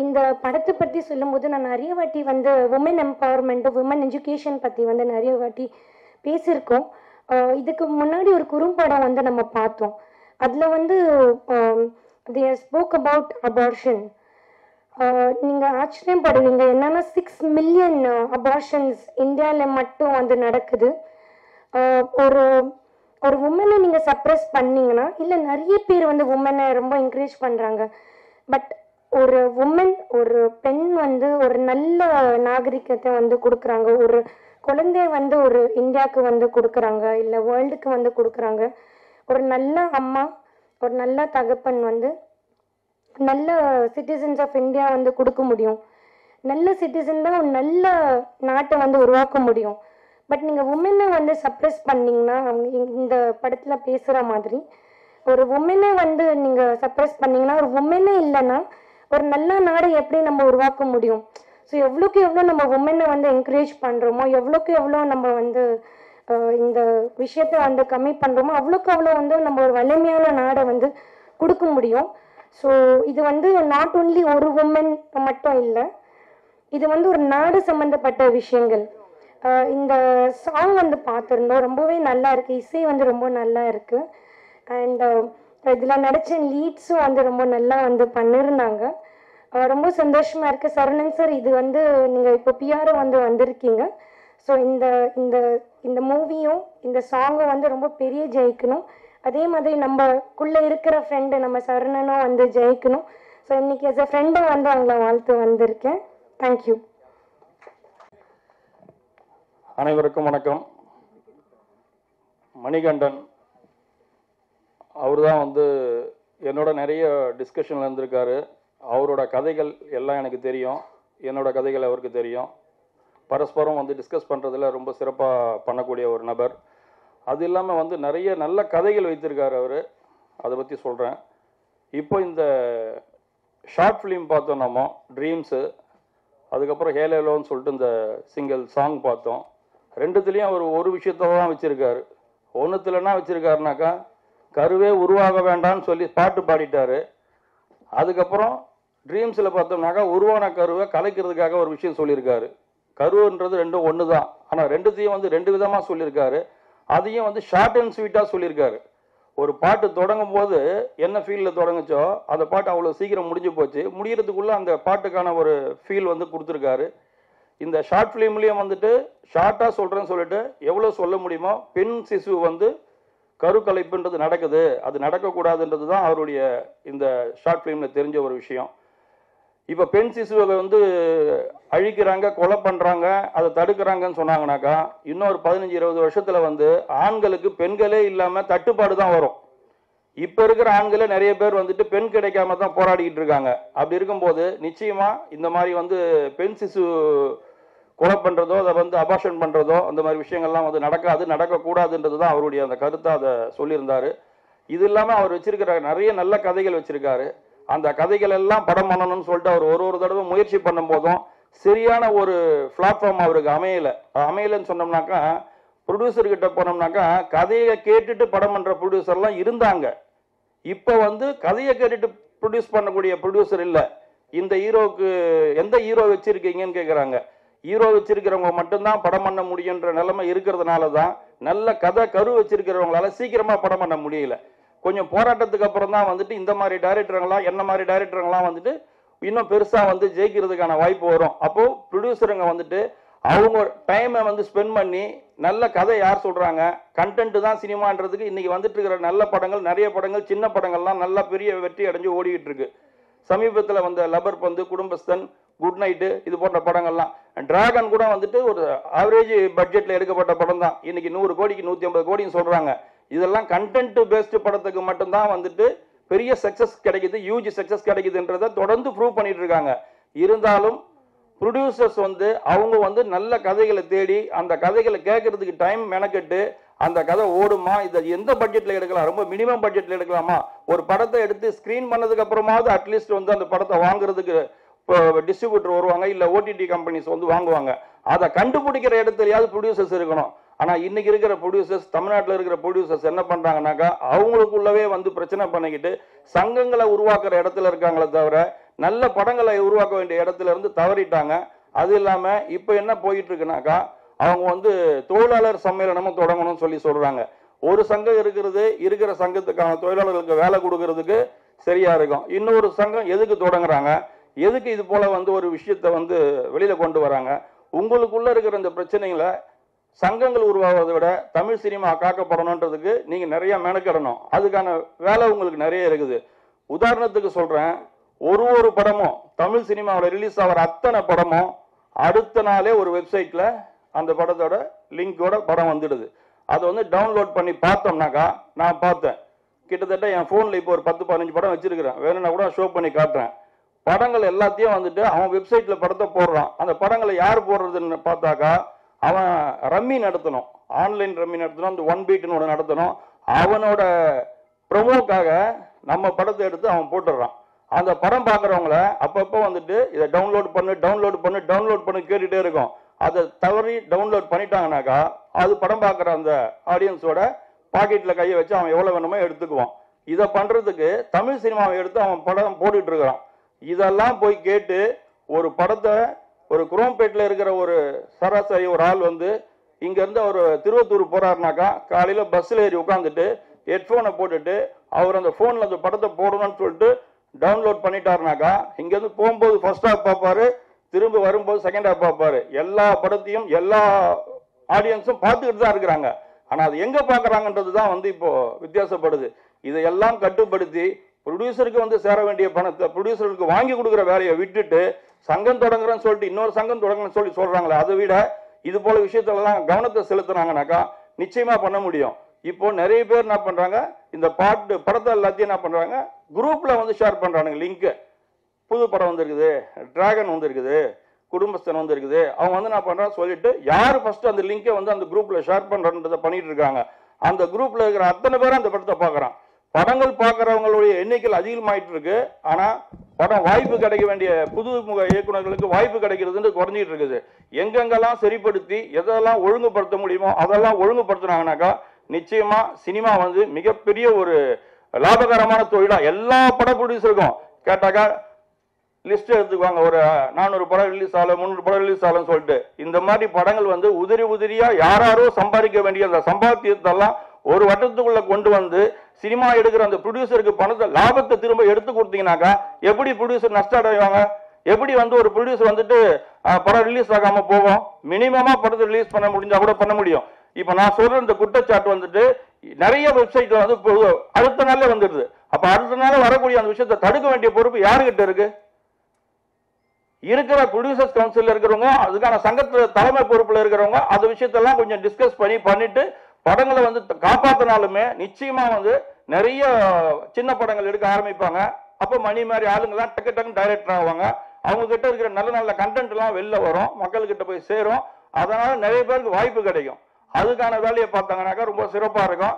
இந்த படத்தை பற்றி சொல்லும்போது நான் நிறைய வாட்டி வந்து உமன் எம்பவர்மெண்ட், உமன் எஜுகேஷன் பற்றி வந்து நிறைய வாட்டி பேசியிருக்கோம். இதுக்கு முன்னாடி ஒரு குறும்படம் வந்து நம்ம பார்த்தோம். அதில் வந்து they spoke about abortion. நீங்கள் ஆச்சரியப்படுவீங்க, என்னன்னா 6 மில்லியன் அபார்ஷன்ஸ் இந்தியாவில் மட்டும் வந்து நடக்குது. ஒரு ஒரு உமனை நீங்கள் சப்ரெஸ் பண்ணீங்கன்னா, இல்லை நிறைய பேர் வந்து உமனை ரொம்ப என்கரேஜ் பண்ணுறாங்க. பட் ஒரு உமன், ஒரு பெண் வந்து ஒரு நல்ல நாகரிகத்தை வந்து கொடுக்குறாங்க. ஒரு குழந்தைய வந்து ஒரு இந்தியாவுக்கு வந்து கொடுக்குறாங்க, இல்லை வேர்ல்டுக்கு வந்து கொடுக்குறாங்க. ஒரு நல்ல அம்மா, ஒரு நல்ல தகப்பன் வந்து நல்ல சிட்டிசன்ஸ் ஆஃப் இந்தியா வந்து கொடுக்க முடியும். நல்ல சிட்டிசன் தான் ஒரு நல்ல நாட்டை வந்து உருவாக்க முடியும். பட் நீங்கள் உமனை வந்து சப்ரெஸ் பண்ணிங்கன்னா, இந்த படத்தில் பேசுகிற மாதிரி ஒரு உமனை வந்து நீங்கள் சப்ரெஸ் பண்ணிங்கன்னா, ஒரு உமனே இல்லைன்னா ஒரு நல்ல நாடை எப்படி நம்ம உருவாக்க முடியும்? ஸோ எவ்வளோக்கு எவ்வளோ நம்ம உமனை வந்து என்கரேஜ் பண்ணுறோமோ, எவ்வளோக்கு எவ்வளோ நம்ம வந்து இந்த விஷயத்த வந்து கம்மி பண்ணுறோமோ, அவ்வளோக்கு அவ்வளோ வந்து நம்ம ஒரு வலிமையான நாடை வந்து கொடுக்க முடியும். ஸோ இது வந்து நாட் ஓன்லி ஒரு உமன் மட்டும் இல்லை, இது வந்து ஒரு நாடு சம்மந்தப்பட்ட விஷயங்கள். இந்த சாங் வந்து பார்த்துருந்தோம், ரொம்பவே நல்லா இருக்குது. இசை வந்து ரொம்ப நல்லா இருக்குது. அண்ட் இதில் நடித்த லீட்ஸும் வந்து ரொம்ப நல்லா வந்து பண்ணியிருந்தாங்க. ரொம்ப சந்தோஷமாக இருக்குது. சரவணன் சார், இது வந்து நீங்கள் இப்போ பிஆர்ஓ வந்து வந்திருக்கீங்க. ஸோ இந்த இந்த இந்த மூவியும் இந்த சாங்கும் வந்து ரொம்ப பெரிய ஜெயிக்கணும். அதே மாதிரி நம்மக்குள்ளே இருக்கிற ஃப்ரெண்டு நம்ம சரவணனும் வந்து ஜெயிக்கணும். ஸோ இன்னைக்கு as a ஃப்ரெண்டாக வந்து அவங்கள வாழ்த்து வந்திருக்கேன். தேங்க்யூ. அனைவருக்கும் வணக்கம். மணிகண்டன் அவர் தான் வந்து என்னோட நிறைய டிஸ்கஷனில் இருந்திருக்காரு. அவரோட கதைகள் எல்லாம் எனக்கு தெரியும், என்னோட கதைகள் அவருக்கு தெரியும். பரஸ்பரம் வந்து டிஸ்கஸ் பண்ணுறதுல ரொம்ப சிறப்பாக பண்ணக்கூடிய ஒரு நபர். அது இல்லாமல் வந்து நிறைய நல்ல கதைகள் வைத்திருக்காரு அவர், அதை பற்றி சொல்கிறேன். இப்போ இந்த ஷார்ட் ஃபிலிம் பார்த்தோம் நம்ம, ட்ரீம்ஸு, அதுக்கப்புறம் ஹேலேலோன்னு சொல்லிட்டு இந்த சிங்கிள் சாங் பார்த்தோம். ரெண்டுத்துலேயும் அவர் ஒரு விஷயத்த தான் வச்சுருக்காரு. ஒன்றுத்துல என்ன வச்சுருக்காருனாக்கா, கருவே உருவாக வேண்டாம்னு சொல்லி பாட்டு பாடிட்டார். அதுக்கப்புறம் ட்ரீம்ஸில் பார்த்தோம்னாக்கா உருவான கருவை கலைக்கிறதுக்காக ஒரு விஷயம் சொல்லியிருக்காரு. கருவுன்றது ரெண்டும் ஒன்று தான், ஆனால் ரெண்டுத்தையும் வந்து ரெண்டு விதமாக சொல்லியிருக்காரு. அதையும் வந்து ஷார்ட் அண்ட் ஸ்வீட்டாக சொல்லியிருக்காரு. ஒரு பாட்டு தொடங்கும் போது என்ன ஃபீலில் தொடங்குச்சோ அந்த பாட்டு அவ்வளோ சீக்கிரம் முடிஞ்சு போச்சு, முடிகிறதுக்குள்ளே அந்த பாட்டுக்கான ஒரு ஃபீல் வந்து கொடுத்துருக்காரு. இந்த ஷார்ட் ஃபிலிம்லேயும் வந்துட்டு ஷார்ட்டாக சொல்கிறேன்னு சொல்லிட்டு எவ்வளோ சொல்ல முடியுமோ, பெண் சிசு வந்து கருக்கலைப்புன்றது நடக்குது, அது நடக்கக்கூடாதுன்றது தான் அவருடைய இந்த ஷார்ட் ஃபிலிமில் தெரிஞ்ச ஒரு விஷயம். இப்போ பெண் சிசுவை வந்து அழிக்கிறாங்க, கொலை பண்ணுறாங்க, அதை தடுக்கிறாங்கன்னு சொன்னாங்கனாக்கா இன்னொரு 15-20 வருஷத்தில் வந்து ஆண்களுக்கு பெண்களே இல்லாமல் தட்டுப்பாடு தான் வரும். இப்போ இருக்கிற ஆண்களே நிறைய பேர் வந்துட்டு பெண் கிடைக்காம தான் போராடிக்கிட்டு இருக்காங்க. அப்படி இருக்கும்போது நிச்சயமாக இந்த மாதிரி வந்து பெண் சிசு கொலை பண்ணுறதோ, அதை வந்து அபார்ஷன் பண்ணுறதோ, அந்த மாதிரி விஷயங்கள்லாம் வந்து நடக்காது, நடக்கக்கூடாதுன்றது தான் அவருடைய அந்த கருத்தை அதை சொல்லியிருந்தார். இது இல்லாமல் அவர் வச்சிருக்கிற நிறைய நல்ல கதைகள் வச்சிருக்காரு. அந்த கதைகள் எல்லாம் படம் பண்ணணும்னு சொல்லிட்டு அவர் ஒரு தடவை முயற்சி பண்ணும் போதும் சரியான ஒரு பிளாட்ஃபார்ம் அவருக்கு அமையலைன்னு சொன்னோம்னாக்கா, ப்ரொடியூசர்கிட்ட போனோம்னாக்கா கதையை கேட்டுட்டு படம் பண்ணுற ப்ரொடியூசர்லாம் இருந்தாங்க. இப்போ வந்து கதையை கேட்டுட்டு ப்ரொடியூஸ் பண்ணக்கூடிய ப்ரொடியூசர் இல்லை. இந்த ஹீரோவுக்கு எந்த ஹீரோ வச்சிருக்கீங்கன்னு கேட்குறாங்க. ஹீரோ வச்சிருக்கிறவங்க மட்டும்தான் படம் பண்ண முடியுன்ற நிலைமை இருக்கிறதுனால தான் நல்ல கதை கரு வச்சிருக்கிறவங்களால சீக்கிரமாக படம் பண்ண முடியல. கொஞ்சம் போராட்டத்துக்கு அப்புறம் தான் வந்துட்டு இந்த மாதிரி டைரக்டருங்களாம், என்ன மாதிரி டைரக்டருங்களாம் வந்துட்டு இன்னும் பெருசாக வந்து ஜெயிக்கிறதுக்கான வாய்ப்பு வரும். அப்போது ப்ரொடியூசருங்க வந்துட்டு அவங்க டைமை வந்து ஸ்பெண்ட் பண்ணி நல்ல கதை யார் சொல்கிறாங்க, கண்டென்ட் தான் சினிமான்றதுக்கு இன்றைக்கி வந்துட்டு இருக்கிற நல்ல படங்கள், நிறைய படங்கள், சின்ன படங்கள்லாம் நல்லா பெரிய வெற்றி அடைஞ்சு ஓடிக்கிட்டு இருக்கு. சமீபத்தில் வந்த லபர் பந்து, குடும்பஸ்தன், குட் நைட்டு, இது போன்ற படங்கள்லாம். டிராகன் கூட வந்துட்டு ஒரு ஆவரேஜ் பட்ஜெட்டில் எடுக்கப்பட்ட படம் தான், இன்னைக்கு 100 கோடிக்கு 150 கோடின்னு சொல்கிறாங்க. இதெல்லாம் கண்டென்ட் பேஸ்டு படத்துக்கு மட்டும்தான் வந்துட்டு பெரிய சக்ஸஸ் கிடைக்குது, யூஜி சக்ஸஸ் கிடைக்குதுன்றதை தொடர்ந்து ப்ரூவ் பண்ணிட்டு இருக்காங்க. இருந்தாலும் ப்ரொடியூசர்ஸ் வந்து அவங்க வந்து நல்ல கதைகளை தேடி அந்த கதைகளை கேட்கறதுக்கு டைம் மெனக்கெட்டு அந்த கதை ஓடுமா, இதை எந்த பட்ஜெட்டில் எடுக்கலாம், ரொம்ப மினிமம் பட்ஜெட்டில் எடுக்கலாமா, ஒரு படத்தை எடுத்து ஸ்க்ரீன் பண்ணதுக்கு அப்புறமாவது அட்லீஸ்ட் வந்து அந்த படத்தை வாங்குறதுக்கு டிஸ்ட்ரிபியூட்டர் வருவாங்க, இல்லை ஓடிடி கம்பெனிஸ் வந்து வாங்குவாங்க. அதை கண்டுபிடிக்கிற இடத்துலையாவது ப்ரொடியூசர்ஸ் இருக்கணும். ஆனால் இன்னைக்கு இருக்கிற ப்ரொடியூசர்ஸ், தமிழ்நாட்டில் இருக்கிற ப்ரொடியூசர்ஸ் என்ன பண்ணுறாங்கனாக்கா அவங்களுக்குள்ளவே வந்து பிரச்சனை பண்ணிக்கிட்டு சங்கங்களை உருவாக்குற இடத்துல இருக்காங்களே தவிர நல்ல படங்களை உருவாக்க வேண்டிய இடத்துல இருந்து தவறிட்டாங்க. அது இல்லாமல் இப்போ என்ன போயிட்டு இருக்குனாக்கா, அவங்க வந்து தொழிலாளர் சம்மேளனமும் தொடங்கணும்னு சொல்லி சொல்கிறாங்க. ஒரு சங்கம் இருக்கிற சங்கத்துக்கான தொழிலாளர்களுக்கு வேலை கொடுக்கறதுக்கு சரியா இருக்கும். இன்னொரு சங்கம் எதுக்கு தொடங்குறாங்க, எதுக்கு இது போல வந்து ஒரு விஷயத்தை வந்து வெளியில கொண்டு வராங்க? உங்களுக்குள்ள இருக்கிற இந்த பிரச்சனைகளை சங்கங்கள் உருவாவதை விட தமிழ் சினிமா காக்கப்படணுன்றதுக்கு நீங்க நிறைய மெனக்கிடணும். அதுக்கான வேலை உங்களுக்கு நிறைய இருக்குது. உதாரணத்துக்கு சொல்றேன், ஒரு படமும் தமிழ் சினிமாவில் ரிலீஸ் ஆகிற அத்தனை படமும் அடுத்த நாளே ஒரு வெப்சைட்ல அந்த படத்தோட லிங்கோட படம் வந்துடுது. அதை வந்து டவுன்லோட் பண்ணி பார்த்தோம்னாக்கா, நான் பார்த்தேன் கிட்டத்தட்ட என் ஃபோனில் இப்போ ஒரு 10-15 படம் வச்சிருக்கிறேன், வேணும்னா கூட ஷோ பண்ணி காட்டுறேன். படங்கள் எல்லாத்தையும் வந்துட்டு அவன் வெப்சைட்ல படத்தை போடுறான். அந்த படங்களை யார் போடுறதுன்னு பார்த்தாக்கா, அவன் ரம்மி நடத்தணும், ஆன்லைன் ரம்மி நடத்தணும், அந்த 1 பீட்னு ஒன்று நடத்தணும். அவனோட ப்ரொமோக்காக நம்ம படத்தை எடுத்து அவன் போட்டுடுறான். அந்த படம் பார்க்குறவங்கள அப்பப்போ வந்துட்டு இதை டவுன்லோட் பண்ணு கேட்டுகிட்டே இருக்கும். அதை தவறி டவுன்லோட் பண்ணிட்டாங்கனாக்கா அது படம் பார்க்குற அந்த ஆடியன்ஸோட பாக்கெட்டில் கையை வச்சு அவன் எவ்வளோ வேணுமோ எடுத்துக்குவான். இதை பண்ணுறதுக்கு தமிழ் சினிமாவை எடுத்து அவன் படம் போட்டுட்டு இருக்கிறான். இதெல்லாம் போய் கேட்டு ஒரு படத்தை ஒரு குரோம்பேட்டில் இருக்கிற ஒரு சராசரி ஒரு ஆள் வந்து இங்கேருந்து அவர் திருவத்தூர் போகிறாருனாக்கா காலையில் பஸ்ஸில் ஏறி உட்காந்துட்டு ஹெட்ஃபோனை போட்டுட்டு அவர் அந்த ஃபோனில் அந்த படத்தை போடணும்னு சொல்லிட்டு டவுன்லோட் பண்ணிட்டாருனாக்கா இங்கேருந்து போகும்போது ஃபர்ஸ்ட் ஹாஃப் பார்ப்பாரு, திரும்ப வரும்போது செகண்ட் ஹாஃப் பார்ப்பாரு. எல்லா படத்தையும் எல்லா ஆடியன்ஸும் பார்த்துக்கிட்டு தான் இருக்கிறாங்க. ஆனால் அது எங்கே பார்க்குறாங்கன்றது தான் வந்து இப்போ வித்தியாசப்படுது. இதையெல்லாம் கட்டுப்படுத்தி ப்ரொடியூசருக்கு வந்து சேர வேண்டிய பணத்தை ப்ரொடியூசருக்கு வாங்கி கொடுக்குற வேலையை விட்டுட்டு சங்கம் தொடங்குறேன்னு சொல்லிட்டு இன்னொரு சங்கம் தொடங்குறேன்னு சொல்றாங்களே, அதை விட இது போல விஷயத்துலலாம் கவனத்தை செலுத்துனாங்கனாக்கா நிச்சயமா பண்ண முடியும். இப்போ நிறைய பேர் என்ன பண்றாங்க, இந்த படத்தை எல்லாத்தையும் என்ன பண்றாங்க, குரூப்ல வந்து ஷேர் பண்றானுங்க லிங்க். புது படம் வந்திருக்குது, டிராகன் வந்திருக்குது, குடும்பஸ்தன் வந்திருக்குது. அவங்க வந்து என்ன பண்றாங்க சொல்லிட்டு யார் ஃபர்ஸ்ட் அந்த லிங்கை வந்து அந்த குரூப்ல ஷேர் பண்றன்றதை பண்ணிட்டு இருக்காங்க. அந்த குரூப்ல இருக்கிற அத்தனை பேரும் அந்த படத்தை பார்க்கறான். படங்கள் பார்க்கறவங்களுடைய எண்ணிக்கையில் அதிகமாயிட்டு இருக்கு. ஆனா படம் வாய்ப்பு கிடைக்க வேண்டிய புதுமுக இயக்குநர்களுக்கு வாய்ப்பு கிடைக்கிறதுன்னு குறைஞ்சிட்டு இருக்குது. எங்கெங்கெல்லாம் சரிப்படுத்தி எதெல்லாம் ஒழுங்குபடுத்த முடியுமோ அதெல்லாம் ஒழுங்குபடுத்தினாங்கனாக்கா நிச்சயமா சினிமா வந்து மிகப்பெரிய ஒரு லாபகரமான தொழிலா எல்லா பட ப்ரொடியூசருக்கும் கேட்டாக்கா லிஸ்ட் எடுத்துக்குவாங்க. ஒரு 400 படம் ரிலீஸ் ஆகலாம், 300 படம் ரிலீஸ் ஆகலன்னு சொல்லிட்டு இந்த மாதிரி படங்கள் வந்து உதிரியா யாராரோ சம்பாதிக்க வேண்டிய அந்த சம்பாத்தியத்தெல்லாம் ஒரு வட்டத்துக்குள்ள கொண்டு வந்து சினிமா எடுக்கிற அந்த ப்ரொடியூசருக்கு பணத்தை லாபத்தை திரும்ப எடுத்து கொடுத்தீங்கன்னாக்கா எப்படி ப்ரொடியூசர் நஷ்டம் அடைவாங்க? எப்படி வந்து ஒரு ப்ரொடியூசர் வந்துட்டு படம் ரிலீஸ் ஆகாம போவோம்? மினிமமா படத்தை ரிலீஸ் பண்ண முடிஞ்சா கூட பண்ண முடியும். இப்ப நான் சொல்ற இந்த குற்றச்சாட்டு வந்துட்டு நிறைய வெப்சைட்ல வந்து அடுத்த நாளே வந்துடுது. அப்ப அடுத்த நாள் வரக்கூடிய அந்த விஷயத்தை தடுக்க வேண்டிய பொறுப்பு யாருகிட்ட இருக்கு? இருக்கிற ப்ரொடியூசர்ஸ் கவுன்சில் இருக்கிறவங்க, அதுக்கான சங்கத்துல தலைமை பொறுப்புல இருக்கிறவங்க அந்த விஷயத்தெல்லாம் கொஞ்சம் டிஸ்கஸ் பண்ணிட்டு படங்களை வந்து காப்பாத்தினாலுமே நிச்சயமா வந்து நிறைய சின்ன படங்கள் எடுக்க ஆரம்பிப்பாங்க. அப்ப மணி மாதிரி ஆளுங்கெல்லாம் டக்கு டைரக்டர் ஆவாங்க. அவங்க கிட்ட இருக்கிற நல்ல கண்டென்ட் எல்லாம் வெளில வரும், மக்கள்கிட்ட போய் சேரும். அதனால நிறைய பேருக்கு வாய்ப்பு கிடைக்கும். அதுக்கான வேலையை பார்த்தாங்கன்னாக்கா ரொம்ப சிறப்பா இருக்கும்.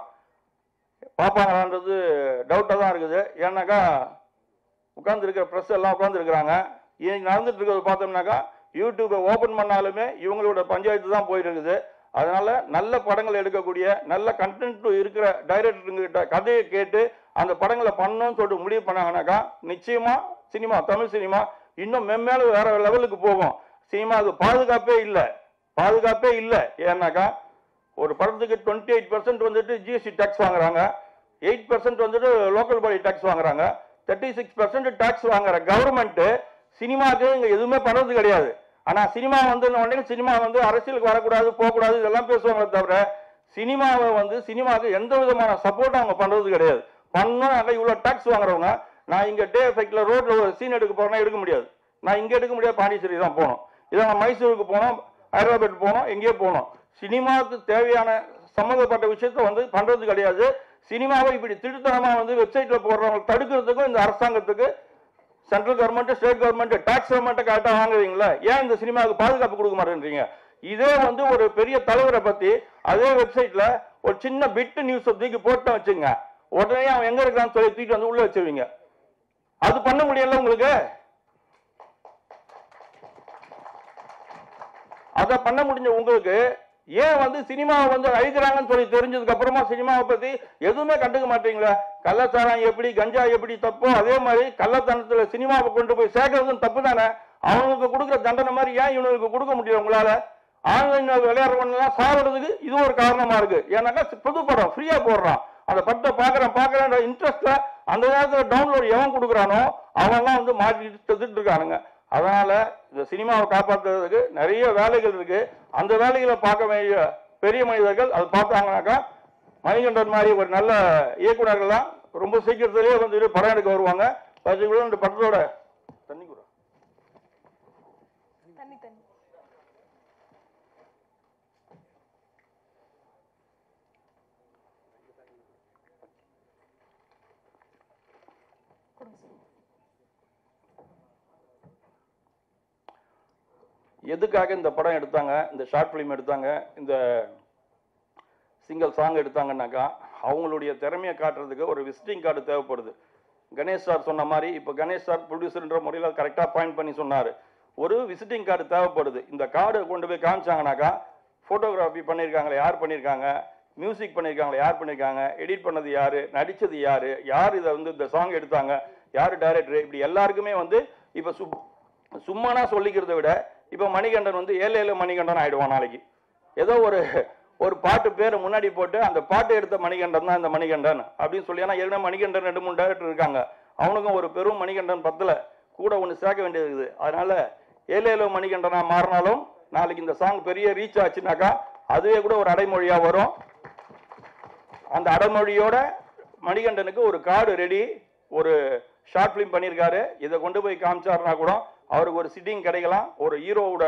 பார்ப்பாங்களான்றது டவுட்டா தான் இருக்குது. ஏன்னாக்கா உட்கார்ந்து இருக்கிற பிரஸ் எல்லாம் உட்கார்ந்து இருக்கிறாங்க. இன்னைக்கு நடந்துட்டு இருக்கிறது பார்த்தோம்னாக்கா யூடியூபை ஓபன் பண்ணாலுமே இவங்களோட பஞ்சாயத்து தான் போயிட்டு இருக்குது. அதனால நல்ல படங்கள் எடுக்கக்கூடிய நல்ல கண்டென்ட் இருக்கிற டைரக்டருங்கிட்ட கதையை கேட்டு அந்த படங்களை பண்ணணும்னு சொல்லிட்டு முடிவு பண்ணாங்கன்னாக்கா நிச்சயமா சினிமா, தமிழ் சினிமா இன்னும் மென்மேல வேற லெவலுக்கு போகும். சினிமா அது பாதுகாப்பே இல்லை. ஏன்னாக்கா ஒரு படத்துக்கு 28% வந்துட்டு ஜிஎஸ்டி டாக்ஸ் வாங்குறாங்க, 8% வந்துட்டு லோக்கல் பாடி டாக்ஸ் வாங்குறாங்க, 36% டாக்ஸ் வாங்குற கவர்மெண்ட் சினிமாவுக்கு இங்க எதுவுமே பண்றது கிடையாது. ஆனா சினிமா வந்து உடனே சினிமா வந்து அரசியலுக்கு வரக்கூடாது, போகக்கூடாது இதெல்லாம் பேசுவாங்க. தவிர சினிமாவை வந்து சினிமாவுக்கு எந்த விதமான சப்போர்ட் அவங்க பண்றது கிடையாது. பண்ணா இவ்வளவு டாக்ஸ் வாங்குறவங்க, நான் இங்க டே எஃபெக்ட்ல ரோட்ல ஒரு சீன் எடுக்க போறேன்னா எடுக்க முடியாது. நான் இங்க எடுக்க முடியாது, பாண்டிச்சேரி தான் போகணும். இதை நான் மைசூருக்கு போனோம், ஹைதராபாத் போனோம், எங்கேயோ போகணும். சினிமாவுக்கு தேவையான சம்பந்தப்பட்ட விஷயத்த வந்து பண்றது கிடையாது. சினிமாவை இப்படி திருத்தனமா வந்து வெப்சைட்ல போடுறவங்க தடுக்கிறதுக்கும் இந்த அரசாங்கத்துக்கு central government, state government, tax government கரெக்டா வாங்குறீங்களா? ஏன் இந்த சினிமாவுக்கு பாதுகாப்பு கொடுக்க மாட்டேன்றீங்க? இதே வந்து ஒரு பெரிய தலைவரை பத்தி அதே வெப்சைட்ல ஒரு சின்ன பிட் நியூஸ் தூக்கி போட்டு வச்சுங்க, உடனே அவன் எங்க இருக்கான்னு சொல்லி தூக்கி வந்து உள்ள வச்சிருவீங்க. அது பண்ண முடியல உங்களுக்கு. அதை பண்ண முடிஞ்ச உங்களுக்கு ஏன் வந்து சினிமாவை வந்து அழிக்கிறாங்கன்னு சொல்லி தெரிஞ்சதுக்கு அப்புறமா சினிமாவை பத்தி எதுவுமே கண்டுக்க மாட்டீங்களா? கள்ளச்சாரம் எப்படி, கஞ்சா எப்படி தப்போ அதே மாதிரி கள்ளத்தனத்துல சினிமாவை கொண்டு போய் சேர்க்கறதும் தப்பு தானே. அவங்களுக்கு கொடுக்குற தண்டனை மாதிரி ஏன் இவனுக்கு கொடுக்க முடியும் உங்களால? ஆன்லைன் விளையாடுறவங்கலாம் சாப்பிடுறதுக்கு இது ஒரு காரணமா இருக்கு. ஏன்னாக்கா புது படம் ஃப்ரீயா போடுறான், அந்த படத்தை பாக்குறேன் இன்ட்ரெஸ்ட்ல அந்த நேரத்துல டவுன்லோட் எவன் கொடுக்குறானோ அவன் வந்து மாட்டிட்டு இருக்கானுங்க. அதனால இந்த சினிமாவை காப்பாற்றுறதுக்கு நிறைய வேலைகள் இருக்கு. அந்த வேலைகளை பார்க்க வேண்டிய பெரிய மனிதர்கள் அதை பார்த்தாங்கனாக்கா மணிகண்டன் மாதிரி ஒரு நல்ல இயக்குநர்கள்லாம் ரொம்ப சீக்கிரத்திலேயே வந்து படம் எடுக்க வருவாங்க. பார்த்துக்கூட இந்த படத்தோட தண்ணி கூட எதுக்காக இந்த படம் எடுத்தாங்க, இந்த ஷார்ட் பிலிம் எடுத்தாங்க, இந்த சிங்கிள் சாங் எடுத்தாங்கன்னாக்கா அவங்களுடைய திறமையை காட்டுறதுக்கு ஒரு விசிட்டிங் கார்டு தேவைப்படுது. கணேஷ் சார் சொன்ன மாதிரி இப்போ கணேஷ் சார் ப்ரொடியூசர்ன்ற முறையில் கரெக்டாக பாயிண்ட் பண்ணி சொன்னார். ஒரு விசிட்டிங் கார்டு தேவைப்படுது. இந்த கார்டை கொண்டு போய் காமிச்சாங்கனாக்கா ஃபோட்டோகிராஃபி பண்ணியிருக்காங்களே யார் பண்ணியிருக்காங்க, மியூசிக் பண்ணியிருக்காங்களே யார் பண்ணியிருக்காங்க, எடிட் பண்ணது யார், நடித்தது யார், யார் இதை வந்து இந்த சாங் எடுத்தாங்க, யார் டைரக்டர், இப்படி எல்லாருக்குமே வந்து இப்போ சும்மானா சொல்லிக்கிறத விட இப்போ மணிகண்டன் வந்து ஏழு மணிகண்டன் ஆயிடுவான் நாளைக்கு. ஏதோ ஒரு பாட்டு பேரை முன்னாடி போட்டு அந்த பாட்டு எடுத்த மணிகண்டன் தான் இந்த மணிகண்டன் அப்படின்னு சொல்லி. ஏன்னா ஏற்கனவே மணிகண்டன் 2-3 டைரக்டர் இருக்காங்க, அவனுக்கும் ஒரு பெரும் மணிகண்டன் பத்தல கூட ஒன்று சேர்க்க வேண்டியது இருக்குது. அதனால ஏழு மணிகண்டனா மாறினாலும் நாளைக்கு இந்த சாங் பெரிய ரீச் ஆச்சுனாக்கா அதுவே கூட ஒரு அடைமொழியா வரும். அந்த அடைமொழியோட மணிகண்டனுக்கு ஒரு கார்டு ரெடி, ஒரு ஷார்ட் பிலிம் பண்ணியிருக்காரு. இதை கொண்டு போய் காமிச்சாருனா கூட அவருக்கு ஒரு சிட்டிங் கிடைக்கலாம், ஒரு ஹீரோவோட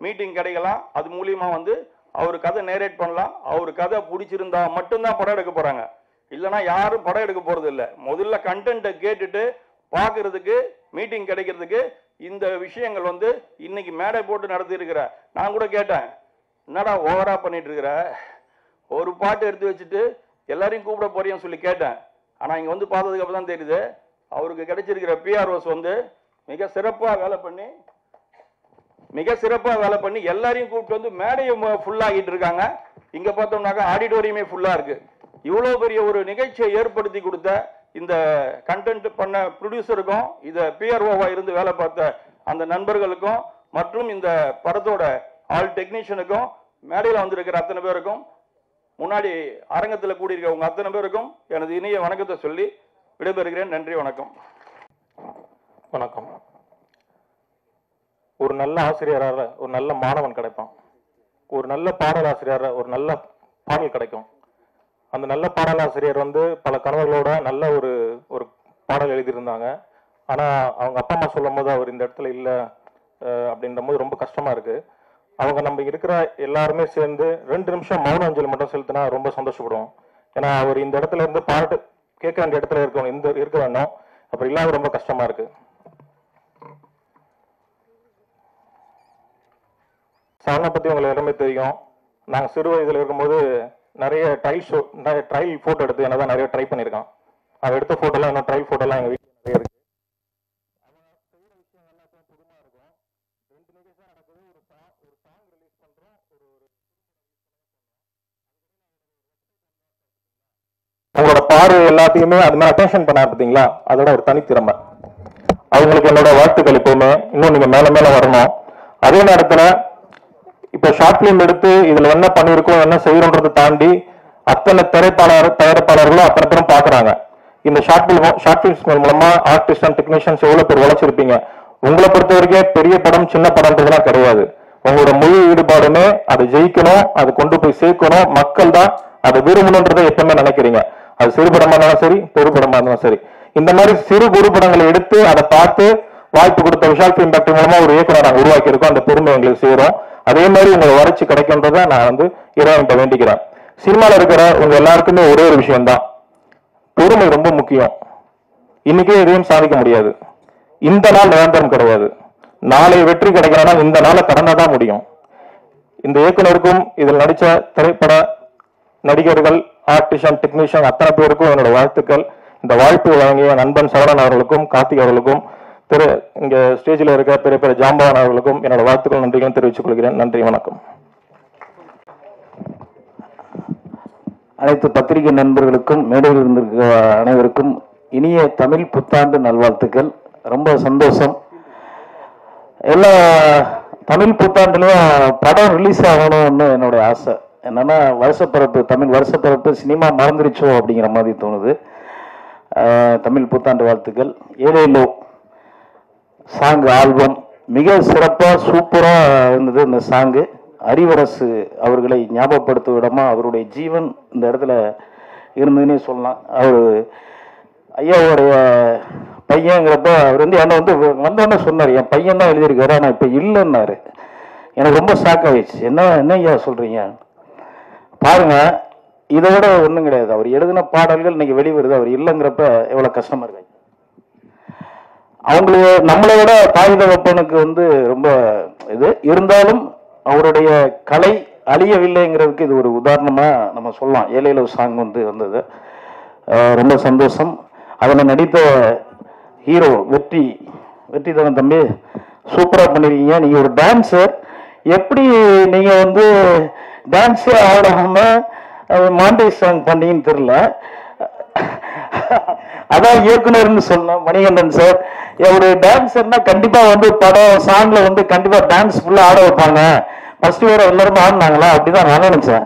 மீட்டிங் கிடைக்கலாம். அது மூலியமா வந்து அவர் கதை நேரேட் பண்ணலாம். அவர் கதை பிடிச்சிருந்தா மட்டும்தான் படம் எடுக்க போறாங்க, இல்லைன்னா யாரும் படம் எடுக்க போறது இல்லை. முதல்ல கண்டென்ட்டை கேட்டுட்டு பார்க்கறதுக்கு மீட்டிங் கிடைக்கிறதுக்கு இந்த விஷயங்கள் வந்து இன்னைக்கு மேடை போட்டு நடத்தி இருக்கிற. நான் கூட கேட்டேன், என்னடா ஓவரா பண்ணிட்டு இருக்கிற, ஒரு பாட்டு எடுத்து வச்சுட்டு எல்லாரையும் கூப்பிட போறியன்னு சொல்லி கேட்டேன். ஆனா இங்க வந்து பார்த்ததுக்கு அப்புறம் தான் தெரியுது அவருக்கு கிடைச்சிருக்கிற பிஆர்ஓஸ் வந்து மிக சிறப்பாக வேலை பண்ணி எல்லாரையும் கூப்பிட்டு வந்து மேடையும் ஃபுல்லாகிட்டு இருக்காங்க. இங்க பார்த்தோம்னாக்கா ஆடிட்டோரியமே ஃபுல்லா இருக்கு. இவ்வளவு பெரிய ஒரு நிகழ்ச்சியை ஏற்படுத்தி கொடுத்த இந்த கண்டென்ட் பண்ண ப்ரொடியூசருக்கும், இத பிஆர்ஓவா இருந்து வேலை பார்த்த அந்த நண்பர்களுக்கும், மற்றும் இந்த படத்தோட ஆல் டெக்னீஷியனுக்கும், மேடையில் வந்திருக்கிற அத்தனை பேருக்கும், முன்னாடி அரங்கத்தில் கூடியிருக்க உங்க அத்தனை பேருக்கும் எனது இனிய வணக்கத்தை சொல்லி விடைபெறுகிறேன். நன்றி, வணக்கம். வணக்கம். ஒரு நல்ல ஆசிரியராக ஒரு நல்ல மாணவன் கிடைப்பான். ஒரு நல்ல பாடலாசிரியராக ஒரு நல்ல பாடல் கிடைக்கும். அந்த நல்ல பாடலாசிரியர் வந்து பல கனவுகளோட நல்ல ஒரு பாடல் எழுதியிருந்தாங்க. ஆனால் அவங்க அப்பா அம்மா சொல்லும் போது அவர் இந்த இடத்துல இல்லை அப்படின்ற போது ரொம்ப கஷ்டமா இருக்கு. அவங்க நம்ம இருக்கிற எல்லாருமே சேர்ந்து 2 நிமிஷம் மௌன அஞ்சலி மட்டும் செலுத்தினா ரொம்ப சந்தோஷப்படுவோம். ஏன்னா அவர் இந்த இடத்துல இருந்து பாட்டு கேட்க வேண்டிய இடத்துல இருக்க வேணும். அப்புறம் இல்லாத ரொம்ப கஷ்டமா இருக்கு. சாங்கை பற்றி உங்களுக்கு எல்லாமே தெரியும். நாங்கள் சிறு வயதில் இருக்கும்போது நிறைய ட்ரையல் ஃபோட்டோ எடுத்து என்ன தான் நிறைய ட்ரை பண்ணியிருக்கோம். அதை எடுத்த ஃபோட்டோலாம் இன்னும் ட்ரையல் ஃபோட்டோலாம் எங்கள் வீட்டில் நிறைய இருக்கு. செய்கிற விஷயங்கள்லாம் புதுமாக இருக்கும். 2 நிகழ்ச்சியாக நடக்குது. ஒரு சாங் ரிலீஸ் பண்ணுறோம். உங்களோட பார்வை எல்லாத்தையுமே அது மாதிரி அட்டென்ஷன் பண்ண பார்த்தீங்களா, அதோட ஒரு தனித்திறமை. அவங்களுக்கு என்னோட வாழ்த்துக்கள். எப்பவுமே இன்னும் நீங்க மேல மேல வரணும். அதே நேரத்துல இப்ப ஷார்ட் பிலிம் எடுத்து இதுல என்ன பண்ணிருக்கோம் என்ன செய்யறோன்றதை தாண்டி அத்தனை தயாரிப்பாளர்களும் அத்தனை பேரும் பாக்குறாங்க. இந்த ஷார்ட் பிலிம்ஸ் மூலமா ஆர்டிஸ்ட் அண்ட் டெக்னீஷியன்ஸ் எவ்வளவு பேர் உழைச்சிருப்பீங்க. உங்களை பொறுத்த வரைக்கும் பெரிய படம் சின்ன படம்ன்றதுலாம் கிடையாது. உங்களோட முழு ஈடுபாடுமே அதை ஜெயிக்கணும், அதை கொண்டு போய் சேர்க்கணும். மக்கள் தான் அதை விரும்பணுன்றதை எப்பவுமே நினைக்கிறீங்க. அது சிறு படமா இருந்தாலும் சரி, பெருபடமா இருந்தாலும் சரி. இந்த மாதிரி சிறு குறு படங்களை எடுத்து அதை பார்த்து வாய்ப்பு கொடுத்த விஷால் பிலிம் ஃபேக்டரி மூலமா ஒரு இயக்குனர் நாங்கள் உருவாக்கி இருக்கோம். அந்த பெருமை எங்களுக்கு செய்யறோம். அதே மாதிரி உங்களை வளர்ச்சி கிடைக்கின்றத நான் வந்து இறைவன்கிட்ட வேண்டிக்கிறேன். சினிமாவில் இருக்கிற உங்க எல்லாருக்குமே ஒரே ஒரு விஷயம்தான், பொறுமை ரொம்ப முக்கியம். இன்னைக்கே எதையும் சாதிக்க முடியாது. இந்த நாள் நிரந்தரம் கிடையாது. நாளை வெற்றி கிடைக்கிறனா இந்த நாளை கடந்தாதான் முடியும். இந்த இயக்குனருக்கும் இதில் நடிச்ச திரைப்பட நடிகர்கள், ஆர்டிஸ்ட், டெக்னீஷியன் அத்தனை பேருக்கும் என்னோட வாழ்த்துக்கள். இந்த வாய்ப்பு வழங்கிய நண்பன் சரவணன் அவர்களுக்கும், கார்த்திக் அவர்களுக்கும், இங்க ஸ்டேஜில் இருக்க பெரிய பெரிய ஜாம்பவான் அவர்களுக்கும் என்னோட வாழ்த்துக்கள், நன்றிகளும் தெரிவித்துக் கொள்கிறேன். நன்றி, வணக்கம். அனைத்து பத்திரிகை நண்பர்களுக்கும், மேடையில் இருந்திருக்க அனைவருக்கும் இனிய தமிழ் புத்தாண்டு நல்வாழ்த்துக்கள். ரொம்ப சந்தோஷம். எல்லா தமிழ் புத்தாண்டுலயும் படம் ரிலீஸ் ஆகணும்னு என்னுடைய ஆசை. என்னன்னா வருஷப்பிறப்பு, தமிழ் வருஷப்பிறப்பு சினிமா மறந்துருச்சோ அப்படிங்கிற மாதிரி தோணுது. தமிழ் புத்தாண்டு வாழ்த்துக்கள். ஏழேலோ சாங் ஆல்பம் மிக சிறப்பாக சூப்பராக இருந்தது. இந்த சாங்கு அறிவரசு அவர்களை ஞாபகப்படுத்தும் விடமா அவருடைய ஜீவன் இந்த இடத்துல இருந்ததுன்னே சொல்லலாம். அவர் ஐயாவுடைய பையங்கிறப்ப அவர் வந்து என்னை வந்து வந்தோடனே சொன்னார், என் பையன் தான் எழுதியிருக்காரு, ஆனால் இப்போ இல்லைன்னாரு. எனக்கு ரொம்ப ஷாக் ஆயிடுச்சு. என்ன ஐயா சொல்றீங்க பாருங்க, இதை விட ஒன்றும் கிடையாது. அவர் எழுதின பாடல்கள் இன்னைக்கு வெளிவருது, அவர் இல்லைங்கிறப்ப எவ்வளோ கஷ்டமா இருக்கு. அவங்களுக்கு நம்மளை விட தாய் தகப்பனுக்கு வந்து ரொம்ப இது இருந்தாலும் அவருடைய கலை அழியவில்லைங்கிறதுக்கு இது ஒரு உதாரணமா நம்ம சொல்லலாம். ஏழையில சாங் வந்து வந்தது, ரொம்ப சந்தோஷம். அதில் நடித்த ஹீரோ வெற்றி தான தம்பி, சூப்பரா பண்ணிருக்கீங்க. நீங்க ஒரு டான்ஸர், எப்படி நீங்க வந்து டான்ஸே ஆடாம மாண்டேஜ் சாங் பண்ணீங்கன்னு தெரியல. அதான் இயக்குனர்னு சொல்லணும் மணிகண்டன் சார். ஒரு டான்ஸர்னா கண்டிப்பா வந்து படம் சாங்ல வந்து கண்டிப்பா டான்ஸ் ஃபுல்லா ஆட வைப்பாங்க. ஃபர்ஸ்ட் வேற எல்லாருமே ஆடினாங்களா, அப்படிதான் நான் நினைச்சேன்.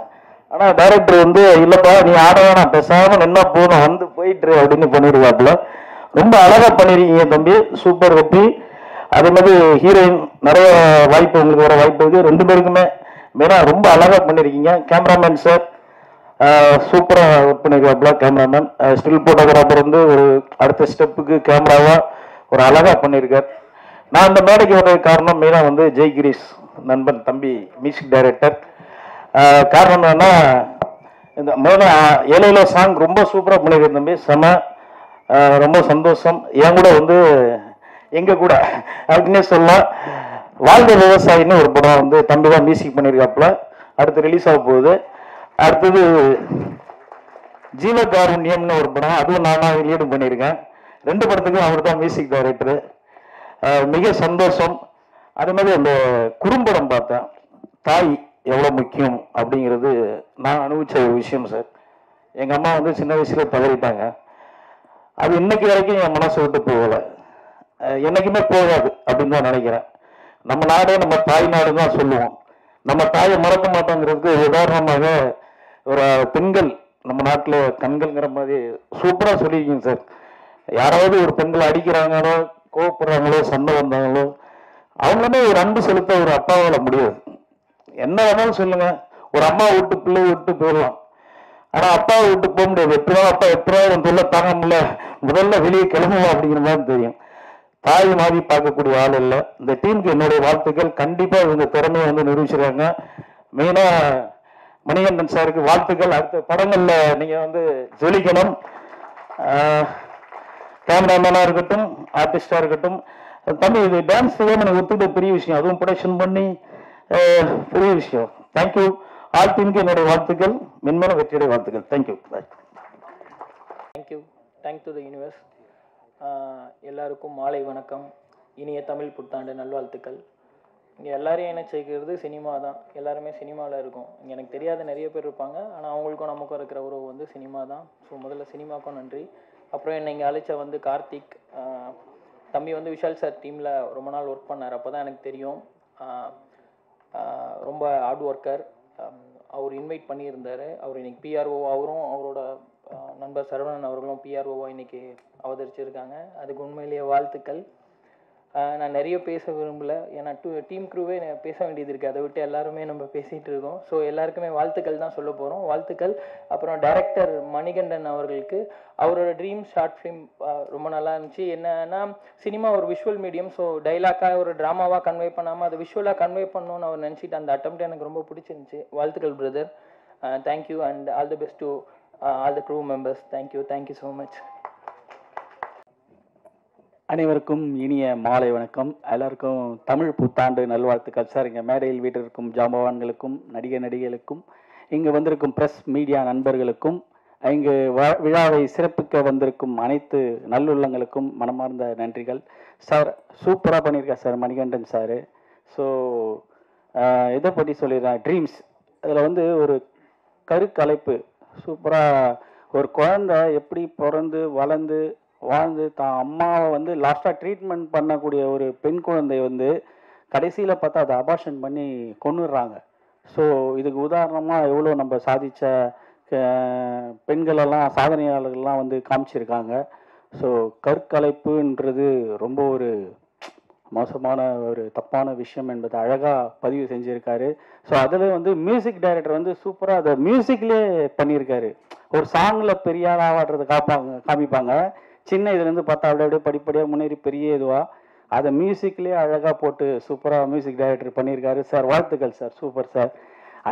ஆனா டைரக்டர் வந்து இல்லப்பா நீ ஆட வேணாம், பேசாம என்ன போகணும் வந்து போயிட்டு அப்படின்னு பண்ணிருக்காப்புல. ரொம்ப அழகா பண்ணிருக்கீங்க தம்பி, சூப்பர் வெற்றி. அதே மாதிரி ஹீரோயின் நிறைய வாய்ப்பு உங்களுக்கு வர வாய்ப்பு இருக்கு. 2 பேருக்குமே மெயினா ரொம்ப அழகா பண்ணிருக்கீங்க. கேமராமேன் சார் சூப்பரா ஒர்க் பண்ணிருக்காப்புல. கேமராமேன் ஸ்டில் போட்டோகிராஃபர் வந்து ஒரு அடுத்த ஸ்டெப்புக்கு கேமராவா ஒரு அழகா பண்ணியிருக்கார். நான் இந்த மேடைக்கு வர்றது காரணம் மெயினா வந்து ஜெய் கிரீஷ் நண்பன் தம்பி மியூசிக் டைரக்டர். காரணம் என்னன்னா இந்த முதல்ல ஏழையில சாங் ரொம்ப சூப்பராக பண்ணியிருக்கேன் தம்பி, செம. ரொம்ப சந்தோஷம். என் கூட வந்து எங்க கூட அப்படின்னே சொல்லலாம். வாழ்ந்த விவசாயின்னு ஒரு படம் வந்து தம்பி தான் மியூசிக் பண்ணியிருக்காப்புல, அடுத்து ரிலீஸ் ஆக போகுது. அடுத்தது ஜீவகாருண்யம்னு ஒரு படம், அதுவும் நானாக லீடு பண்ணியிருக்கேன். 2 படத்துக்கும் அவர் தான் மியூசிக் டைரக்டரு. மிக சந்தோஷம். அதே மாதிரி அந்த குறும்படம் பார்த்தேன், தாய் எவ்வளோ முக்கியம் அப்படிங்கிறது நான் அனுபவிச்ச ஒரு விஷயம் சார். எங்கள் அம்மா வந்து சின்ன வயசுல தவறிட்டாங்க. அது இன்னைக்கு வரைக்கும் என் மனசை விட்டு போகலை, என்னைக்குமே போகாது அப்படின்னு தான் நினைக்கிறேன். நம்ம நாடே நம்ம தாய் நாடு தான் சொல்லுவோம். நம்ம தாயை மறக்க மாட்டோங்கிறதுக்கு உதாரணமாக ஒரு பெண்கள் நம்ம நாட்டில் கண்கள்ங்கிற மாதிரி சூப்பராக சொல்லியிருக்கீங்க சார். யாராவது ஒரு பெண்களை அடிக்கிறாங்களோ, கோவப்படுறாங்களோ, சண்டை வந்தாங்களோ, அவங்களுமே ஒரு அன்பு செலுத்த ஒரு அப்பாவால் முடியாது. என்ன வேணாலும் சொல்லுங்க, ஒரு அம்மா விட்டு பிள்ளை விட்டு போயிடலாம், ஆனா அப்பாவை விட்டு போக முடியாது. அப்பா எப்படியாவது தொல்லை தாங்க முடியல, முதல்ல வெளியே கிளம்புவோம் அப்படிங்கிற மாதிரி தெரியும். தாய் மாதிரி பார்க்கக்கூடிய ஆள் இல்லை. இந்த டீமுக்கு என்னுடைய வாழ்த்துக்கள். கண்டிப்பா இவங்க திறமையை வந்து நிரூபிச்சிருக்காங்க. மெயினா மணிகண்டன் சாருக்கு வாழ்த்துக்கள். அடுத்த படங்கள்ல நீங்க வந்து ஜொலிக்கணும். கேமராமேனா இருக்கட்டும், ஆர்டிஸ்டா இருக்கட்டும். தம்பி இது டான்ஸ் எனக்கு ஒத்துக்கிட்ட பெரிய விஷயம், அதுவும் ப்ரொடக்ஷன் பண்ணி பெரிய விஷயம். தேங்க்யூ. ஆல் டீமுக்கு என்னுடைய வாழ்த்துக்கள். மென்மேலும் வெற்றியுடைய வாழ்த்துக்கள். Thank you. Thank you. Thank to the universe. எல்லாருக்கும் மாலை வணக்கம். இனிய தமிழ் புத்தாண்டு நல்வாழ்த்துக்கள். இங்கே எல்லாரையும் என்ன சேர்க்கிறது சினிமா தான். எல்லாருமே சினிமாவில் இருக்கும். இங்கே எனக்கு தெரியாத நிறைய பேர் இருப்பாங்க, ஆனால் அவங்களுக்கும் நமக்கும் இருக்கிற உறவு வந்து சினிமா தான். ஸோ முதல்ல சினிமாவுக்கும் நன்றி. அப்புறம் என்னை இங்கே அழைச்ச வந்து கார்த்திக் தம்பி வந்து விஷால் சார் டீமில் ரொம்ப நாள் ஒர்க் பண்ணார். அப்போ தான் எனக்கு தெரியும். ரொம்ப ஹார்ட் ஒர்க்கர். அவர் இன்வைட் பண்ணியிருந்தார். அவர் இன்னைக்கு பிஆர்ஓ, அவரும் அவரோட நண்பர் சரவணன் அவர்களும் பிஆர்ஓவாக இன்னைக்கு அவதரிச்சிருக்காங்க. அதுக்கு உண்மையிலேயே வாழ்த்துக்கள். நான் நிறைய பேச விரும்பலை, ஏன்னா டீம் க்ரூவே பேச வேண்டியது இருக்குது. அதை விட்டு எல்லாருமே நம்ம பேசிகிட்டு இருக்கோம். ஸோ எல்லாருக்குமே வாழ்த்துக்கள் தான் சொல்ல போகிறோம். வாழ்த்துக்கள். அப்புறம் டைரக்டர் மணிகண்டன் அவர்களுக்கு அவரோட ட்ரீம் ஷார்ட் ஃபிலிம் ரொம்ப நல்லா இருந்துச்சு. என்னன்னா சினிமா ஒரு விஷுவல் மீடியம். ஸோ டைலாக்காக ஒரு ட்ராமாவாக கன்வே பண்ணாமல் அதை விஷுவலாக கன்வே பண்ணணும்னு அவர் நினச்சிட்டு அந்த அட்டெம்ப்ட் எனக்கு ரொம்ப பிடிச்சிருந்துச்சு. வாழ்த்துக்கள் brother. Thank you and all the best to all the crew members. Thank you so much. அனைவருக்கும் இனிய மாலை வணக்கம். எல்லாருக்கும் தமிழ் புத்தாண்டு நல்வாழ்த்துக்கள் சார். இங்கே மேடையில் வீட்டிற்கும் ஜாம்பவான்களுக்கும் நடிகைகளுக்கும் இங்கு வந்திருக்கும் ப்ரெஸ் மீடியா நண்பர்களுக்கும் இங்கு விழாவை சிறப்பிக்க வந்திருக்கும் அனைத்து நல்லுள்ளங்களுக்கும் மனமார்ந்த நன்றிகள் சார். சூப்பராக பண்ணியிருக்கார் சார் மணிகண்டன் சார். ஸோ இதை பற்றி சொல்லிடுறேன், ட்ரீம்ஸ். அதில் வந்து ஒரு கருக்கலைப்பு சூப்பராக. ஒரு குழந்தை எப்படி பிறந்து வளர்ந்து வாழ்ந்து தான் அம்மாவை வந்து லாஸ்ட்டாக ட்ரீட்மெண்ட் பண்ணக்கூடிய ஒரு பெண் குழந்தை வந்து கடைசியில் பார்த்தா அதை அபார்ஷன் பண்ணி கொன்னுடுறாங்க. ஸோ இதுக்கு உதாரணமாக எவ்வளோ நம்ம சாதித்த பெண்களெல்லாம் சாதனையாளர்கள்லாம் வந்து காமிச்சிருக்காங்க. ஸோ கற்கலைப்புன்றது ரொம்ப ஒரு மோசமான ஒரு தப்பான விஷயம் என்பதை அழகாக பதிவு செஞ்சுருக்காரு. ஸோ அதில் வந்து மியூசிக் டைரக்டர் வந்து சூப்பராக அதை மியூசிக்லேயே பண்ணியிருக்காரு. ஒரு சாங்கில் பெரிய ஆளாடுறது காமிப்பாங்க, சின்ன இதுலேருந்து பார்த்தா அப்படியே படிப்படியாக முன்னேறி பெரிய இதுவாக அதை மியூசிக்லேயே அழகாக போட்டு சூப்பராக மியூசிக் டைரக்டர் பண்ணியிருக்காரு சார். வாழ்த்துக்கள் சார், சூப்பர் சார்.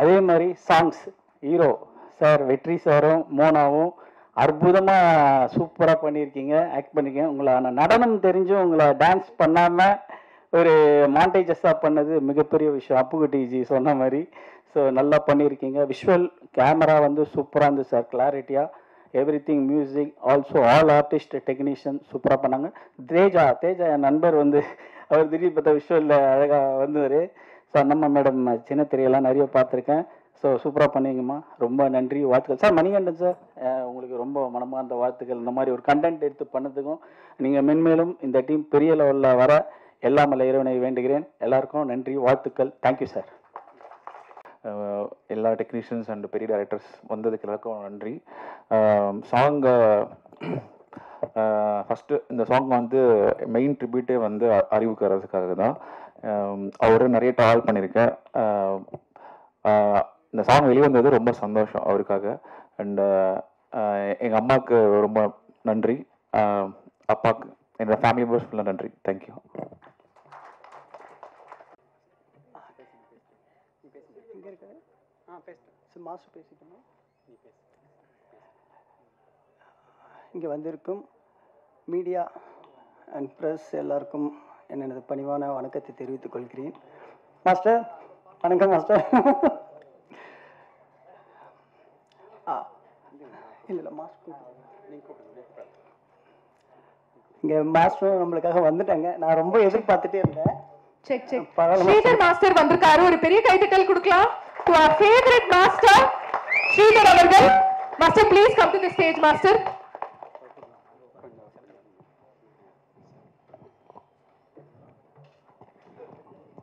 அதே மாதிரி சாங்ஸ் ஹீரோ சார் வெற்றி சாரும் மோனாவும் அற்புதமாக சூப்பராக பண்ணியிருக்கீங்க, ஆக்ட் பண்ணியிருக்கீங்க. உங்களை நடனம் தெரிஞ்சும் உங்களை டான்ஸ் பண்ணாமல் ஒரு மாண்டேஜஸாக பண்ணது மிகப்பெரிய விஷயம். அப்புகுட்டிஜி சொன்ன மாதிரி. ஸோ நல்லா பண்ணியிருக்கீங்க. விஷுவல் கேமரா வந்து சூப்பராக இருந்துச்சு சார், கிளாரிட்டியாக. Everything music also all artist technician சூப்பராக பண்ணாங்க. தேஜா என் நண்பர் வந்து அவர் திடீர் பார்த்தா விஷுவலில் அழகாக வந்தார். ஸோ நம்ம மேடம் சின்ன திரையெல்லாம் நிறைய பார்த்துருக்கேன். ஸோ சூப்பராக பண்ணீங்கம்மா, ரொம்ப நன்றி, வாழ்த்துக்கள் சார். மணிகண்டன் சார் உங்களுக்கு ரொம்ப மனமார்ந்த வாழ்த்துக்கள். இந்த மாதிரி ஒரு கண்டென்ட் எடுத்து பண்ணதுக்கும் நீங்கள் மென்மேலும் இந்த டீம் பெரிய லெவலில் வர எல்லாம் வல்ல இறைவனை வேண்டுகிறேன். எல்லாருக்கும் நன்றி, வாழ்த்துக்கள். Thank you sir. எல்லா டெக்னீஷியன்ஸ் அண்ட் பெரிய டைரக்டர்ஸ் வந்ததுக்கு எல்லாருக்கும் நன்றி. சாங்கை ஃபஸ்ட்டு இந்த சாங் வந்து மெயின் ட்ரிபியூட்டே வந்து அறிவுக்காரதுக்காக தான். அவரு நிறைய ட்ராவல் பண்ணியிருக்கேன். இந்த சாங் வெளிவந்தது ரொம்ப சந்தோஷம் அவருக்காக. அண்ட் எங்கள் அம்மாவுக்கு ரொம்ப நன்றி, அப்பாவுக்கு, என்னோட ஃபேமிலி மெம்பர்ஸ் ஃபுல்லாக நன்றி. தேங்க்யூ. பேச மாஸ்டர் பேசிக்கணும். இங்கே வந்திருக்கும் மீடியா அண்ட் ப்ரெஸ் எல்லாருக்கும் எனது பணிவான வணக்கத்தை தெரிவித்துக் கொள்கிறேன். மாஸ்டர் வணக்கம் மாஸ்டர். இல்லை மாஸ்டர் இங்கே மாஸ்டரும் நம்மளுக்காக வந்துட்டாங்க. நான் ரொம்ப எதிர்பார்த்துட்டே இருந்தேன். Check check. ஸ்ரீதர் மாஸ்டர் வந்திருக்காரு. ஒரு பெரிய கைதட்டல் கொடுக்கலாம் to our favorite master Sridhar அவர்கள். Master please come to the stage master.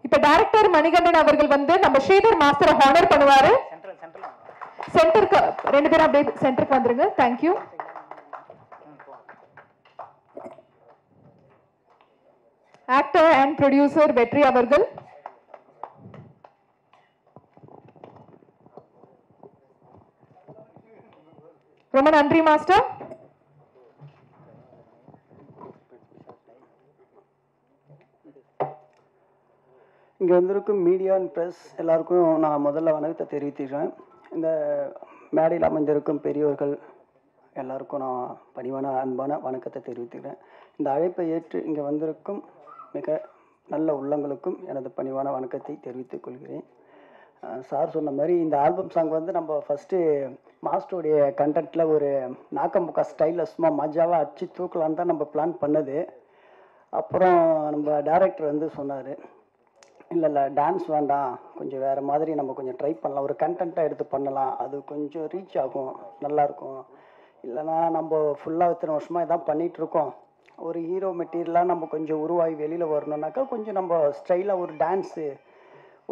இப்ப டைரக்டர் மணிகண்டன் அவர்கள் வந்து நம்ம ஸ்ரீதர் மாஸ்டரை ஹானர் பண்ணுவாரு. சென்டருக்கு ரெண்டு பேரும் அப்படியே சென்டருக்கு வந்துருங்க. Thank you. Actor and producer வெற்றி அவர்கள். ரொம்ப நன்றி மாஸ்டர். இங்கே வந்திருக்கும் மீடியா அண்ட் ப்ரெஸ் எல்லாருக்கும் நான் முதல்ல வணக்கத்தை தெரிவித்துக்கிறேன். இந்த மேடையில் அமைந்திருக்கும் பெரியவர்கள் எல்லாருக்கும் நான் பணிவான அன்பான வணக்கத்தை தெரிவித்துக்கிறேன். இந்த அழைப்பை ஏற்று இங்கே வந்திருக்கும் மிக நல்ல உள்ளங்களுக்கும் எனது பணிவான வணக்கத்தை தெரிவித்துக் கொள்கிறேன். சார் சொன்ன மாதிரி இந்த ஆல்பம் சாங் வந்து நம்ம ஃபஸ்ட்டு மாஸ்டருடைய கண்டென்ட்டில் ஒரு நாக்கம்புக்கா ஸ்டைலில் சும்மா மஜாவாக அடிச்சு தூக்கலான்னு தான் நம்ம பிளான் பண்ணது. அப்புறம் நம்ம டைரக்டர் வந்து சொன்னார், இல்லை டான்ஸ் வேண்டாம், கொஞ்சம் வேறு மாதிரி நம்ம கொஞ்சம் ட்ரை பண்ணலாம், ஒரு கண்டென்ட்டாக எடுத்து பண்ணலாம், அது கொஞ்சம் ரீச் ஆகும், நல்லாயிருக்கும். இல்லைனா நம்ம ஃபுல்லாக இத்தனை வருஷமாக இதான் பண்ணிகிட்ருக்கோம், ஒரு ஹீரோ மெட்டீரியலாக நம்ம கொஞ்சம் உருவாகி வெளியில் வரணுன்னாக்கா கொஞ்சம் நம்ம ஸ்டைலாக ஒரு டான்ஸு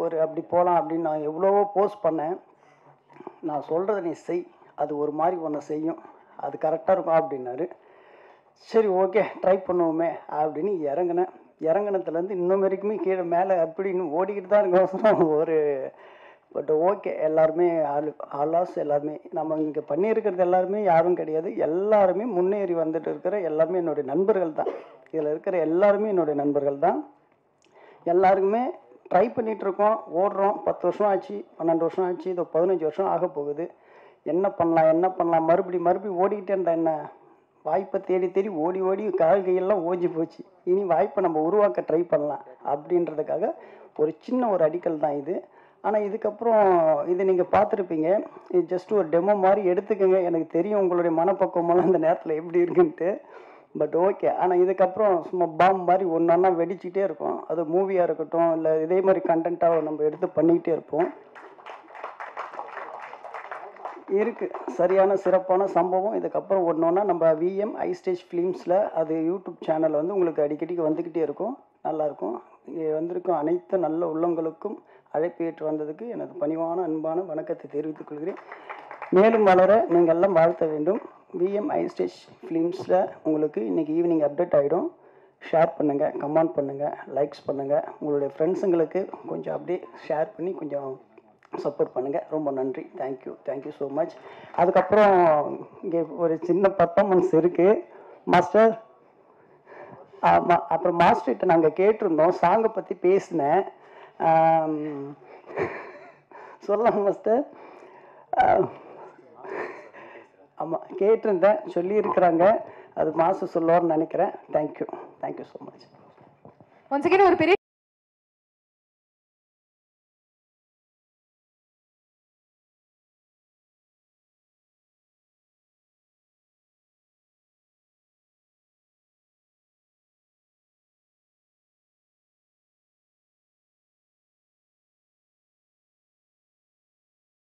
ஒரு அப்படி போகலாம் அப்படின்னு நான் எவ்வளவோ போஸ்ட் பண்ணேன். நான் சொல்கிறத நீ செய், அது ஒரு மாதிரி ஒன்று செய்யும், அது கரெக்டாக இருக்கும் அப்படின்னாரு. சரி ஓகே ட்ரை பண்ணுவோமே அப்படின்னு இறங்கினத்துலேருந்து இன்னும் வரைக்குமே கீழே மேலே அப்படின்னு ஓடிக்கிட்டு தான் இருக்கோம் ஒரு. பட் ஓகே, எல்லாருமே ஆலாஸ் எல்லாருமே நம்ம இங்கே பண்ணியிருக்கிறது எல்லாருமே யாரும் கிடையாது, எல்லாருமே முன்னேறி வந்துட்டு இருக்கிற எல்லாருமே என்னுடைய நண்பர்கள் தான். இதில் இருக்கிற எல்லாருமே என்னுடைய நண்பர்கள் தான். எல்லாருக்குமே ட்ரை பண்ணிகிட்ருக்கோம், ஓடுறோம். 10 வருஷம் ஆச்சு, 12 வருஷம் ஆச்சு, இதோ 15 வருஷம் ஆக போகுது. என்ன பண்ணலாம் மறுபடியும் ஓடிக்கிட்டே இருந்தா என்ன, வாய்ப்பை தேடி ஓடி கால் கையெல்லாம் ஓஞ்சி போச்சு. இனி வாய்ப்பை நம்ம உருவாக்க ட்ரை பண்ணலாம் அப்படின்றதுக்காக ஒரு சின்ன ஒரு அடிக்கல் தான் இது. ஆனால் இதுக்கப்புறம் இது நீங்கள் பார்த்துருப்பீங்க, இது ஜஸ்ட் ஒரு டெமோ மாதிரி எடுத்துக்கோங்க. எனக்கு தெரியும் உங்களுடைய மனப்பக்குவமெல்லாம் இந்த நேரத்தில் எப்படி இருக்குன்ட்டு. பட் ஓகே, ஆனால் இதுக்கப்புறம் சும்மா பாம் மாதிரி ஒன்றா வெடிச்சிக்கிட்டே இருக்கும். அது மூவியாக இருக்கட்டும், இல்லை இதே மாதிரி கண்டென்ட்டாக நம்ம எடுத்து பண்ணிக்கிட்டே இருப்போம். இருக்குது சரியான சிறப்பான சம்பவம். இதுக்கப்புறம் ஒன்றா நம்ம விஎம் ஐஸ்டேஜ் ஃபிலிம்ஸில் அது யூடியூப் சேனல் வந்து உங்களுக்கு அடிக்கடிக்கு வந்துக்கிட்டே இருக்கும், நல்லாயிருக்கும். இங்கே வந்திருக்கும் அனைத்து நல்ல உள்ளங்களுக்கும் அழைப்பு ஏற்று வந்ததுக்கு எனது பணிவான அன்பான வணக்கத்தை தெரிவித்துக் கொள்கிறேன். மேலும் வளர நீங்கள் எல்லாம் வாழ்த்த வேண்டும். விஎம் ஐஸ்டேஜ் ஃபிலிம்ஸில் உங்களுக்கு இன்றைக்கி ஈவினிங் அப்டேட் ஆகிடும். ஷேர் பண்ணுங்கள், கமெண்ட் பண்ணுங்கள், லைக்ஸ் பண்ணுங்கள், உங்களுடைய ஃப்ரெண்ட்ஸுங்களுக்கு கொஞ்சம் அப்படியே ஷேர் பண்ணி கொஞ்சம் சப்போர்ட் பண்ணுங்கள். ரொம்ப நன்றி. Thank you so much. அதுக்கப்புறம் இங்கே ஒரு சின்ன பர்ஃபார்மன்ஸ் இருக்குது மாஸ்டர். ஆமாம், அப்புறம் மாஸ்டர்கிட்ட நாங்கள் கேட்டிருந்தோம், சாங்கை பற்றி பேசினேன். சொல்லலாம் மாஸ்டர்? ஆமாம் கேட்டிருந்தேன், சொல்லியிருக்கிறாங்க. அது மாஸ்டர் சொல்லுவார்னு நினைக்கிறேன். Thank you so much. Once again ஒரு பெரிய